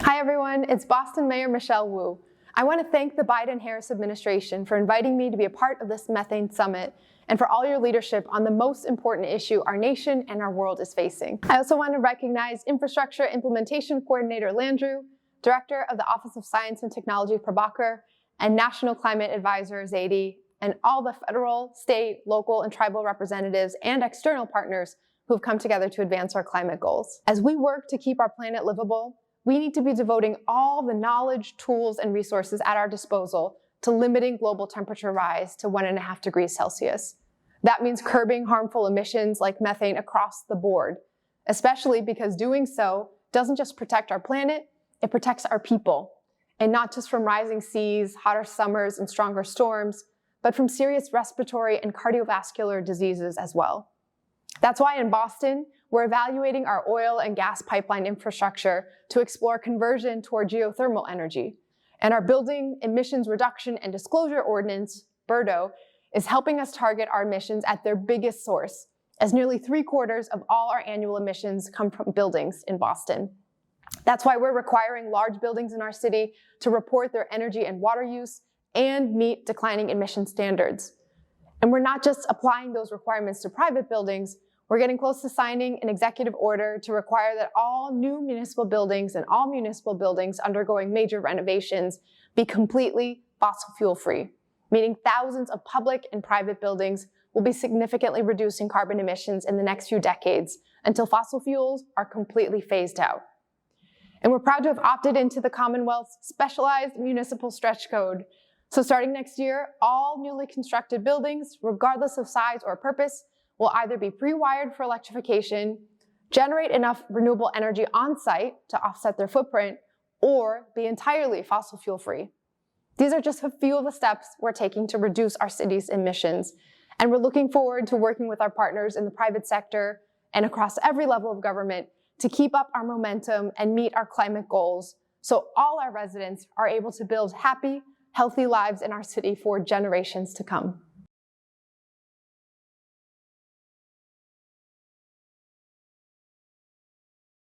Hi everyone, it's Boston Mayor Michelle Wu. I want to thank the Biden-Harris administration for inviting me to be a part of this methane summit and for all your leadership on the most important issue our nation and our world is facing. I also want to recognize Infrastructure Implementation Coordinator Landrew, Director of the Office of Science and Technology Prabhakar, and National Climate Advisor Zaidi, and all the federal, state, local, and tribal representatives and external partners who've come together to advance our climate goals. As we work to keep our planet livable, we need to be devoting all the knowledge, tools, and resources at our disposal to limiting global temperature rise to 1.5 degrees Celsius. That means curbing harmful emissions like methane across the board, especially because doing so doesn't just protect our planet, it protects our people, and not just from rising seas, hotter summers, and stronger storms, but from serious respiratory and cardiovascular diseases as well. That's why in Boston, we're evaluating our oil and gas pipeline infrastructure to explore conversion toward geothermal energy. And our Building Emissions Reduction and Disclosure Ordinance, BERDO, is helping us target our emissions at their biggest source, as nearly 3/4 of all our annual emissions come from buildings in Boston. That's why we're requiring large buildings in our city to report their energy and water use and meet declining emission standards. And we're not just applying those requirements to private buildings, we're getting close to signing an executive order to require that all new municipal buildings and all municipal buildings undergoing major renovations be completely fossil fuel free, meaning thousands of public and private buildings will be significantly reducing carbon emissions in the next few decades until fossil fuels are completely phased out. And we're proud to have opted into the Commonwealth's specialized municipal stretch code. So starting next year, all newly constructed buildings, regardless of size or purpose, will either be pre-wired for electrification, generate enough renewable energy on site to offset their footprint, or be entirely fossil fuel free. These are just a few of the steps we're taking to reduce our city's emissions, and we're looking forward to working with our partners in the private sector and across every level of government to keep up our momentum and meet our climate goals so all our residents are able to build happy, healthy lives in our city for generations to come.